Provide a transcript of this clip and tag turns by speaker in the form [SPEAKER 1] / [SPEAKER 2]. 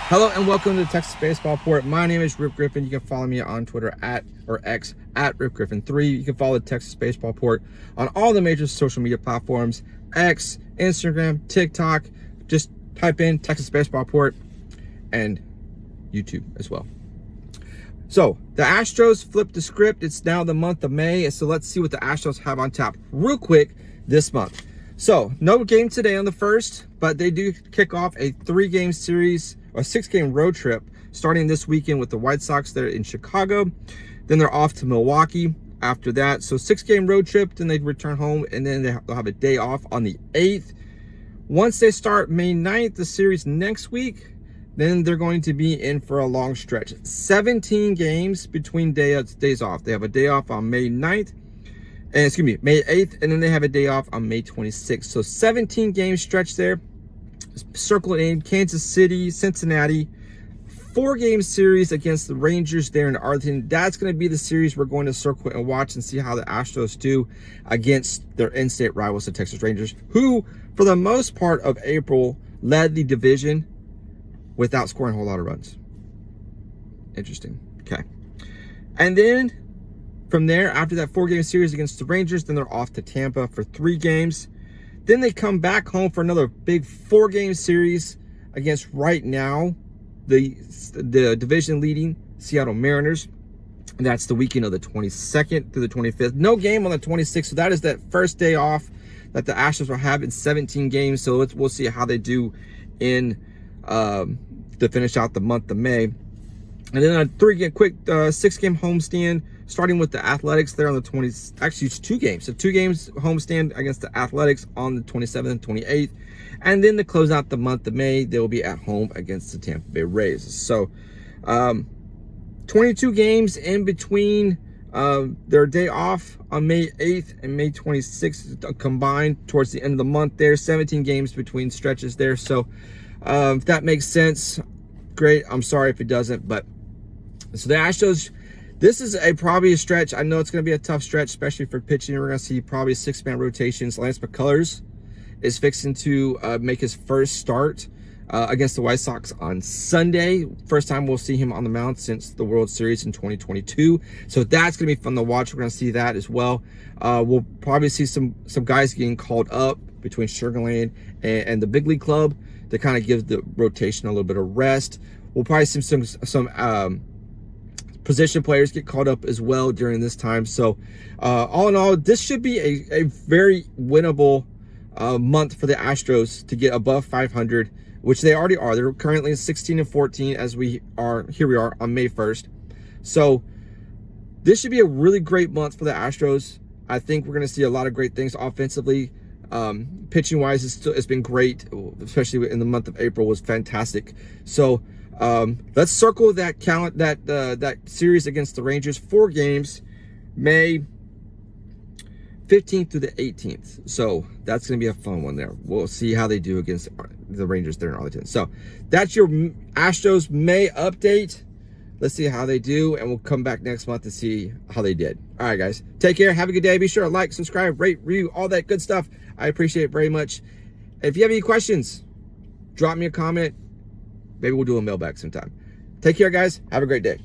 [SPEAKER 1] Hello and welcome to the Texas Baseball Report. My name is Rip Griffin. You can follow me on Twitter @X at RipGriffin3. You can follow the Texas Baseball Report on all the major social media platforms: X, Instagram, TikTok. Just type in Texas Baseball Report and YouTube as well. So the Astros flipped the script. It's now the month of May, and so let's see what the Astros have on tap real quick this month. So no game today on the 1st, but they do kick off a 3-game series, a 6-game road trip starting this weekend with the White Sox there in Chicago. Then they're off to Milwaukee after that. So 6-game road trip, then they return home, and then they'll have a day off on the 8th. Once they start May 9th, the series next week, then they're going to be in for a long stretch. 17 games between days off. They have a day off on May 9th, and May 8th, and then they have a day off on May 26th. So 17 game stretch there. Circle in Kansas City, Cincinnati, 4-game series against the Rangers there in Arlington. That's going to be the series we're going to circle and watch and see how the Astros do against their in-state rivals, the Texas Rangers, who, for the most part of April, led the division without scoring a whole lot of runs. Interesting. Okay. And then from there, after that 4-game series against the Rangers, then they're off to Tampa for 3 games. Then they come back home for another big 4-game series against right now the division leading Seattle Mariners. And that's the weekend of the 22nd through the 25th. No game on the 26th, so that is that first day off that the Astros will have in 17 games. So we'll see how they do in to finish out the month of May. And then a 6-game homestand, starting with the Athletics there on the 20th. Actually, it's 2 games. So 2 games homestand against the Athletics on the 27th and 28th. And then to close out the month of May, they will be at home against the Tampa Bay Rays. So 22 games in between their day off on May 8th and May 26th combined towards the end of the month there. 17 games between stretches there. So if that makes sense, great. I'm sorry if it doesn't, but so the Astros, this is probably a stretch. I know it's going to be a tough stretch, especially for pitching. We're going to see probably 6-man rotations. Lance McCullers is fixing to make his first start against the White Sox on Sunday. First time we'll see him on the mound since the World Series in 2022. So that's going to be fun to watch. We're going to see that as well. We'll probably see some guys getting called up between Sugar Land and the Big League Club to kind of give the rotation a little bit of rest. We'll probably see some position players get called up as well during this time. So all in all, this should be a very winnable month for the Astros to get above 500, which they already are. They're currently 16-14 as we are on May 1st. So this should be a really great month for the Astros. I think we're going to see a lot of great things offensively. Pitching wise, it's been great, especially in the month of April was fantastic. So let's circle that that series against the Rangers. 4 games, May 15th through the 18th. So that's going to be a fun one there. We'll see how they do against the Rangers there in Arlington. So that's your Astros May update. Let's see how they do, and we'll come back next month to see how they did. All right, guys. Take care. Have a good day. Be sure to like, subscribe, rate, review, all that good stuff. I appreciate it very much. If you have any questions, drop me a comment. Maybe we'll do a mailbag sometime. Take care, guys. Have a great day.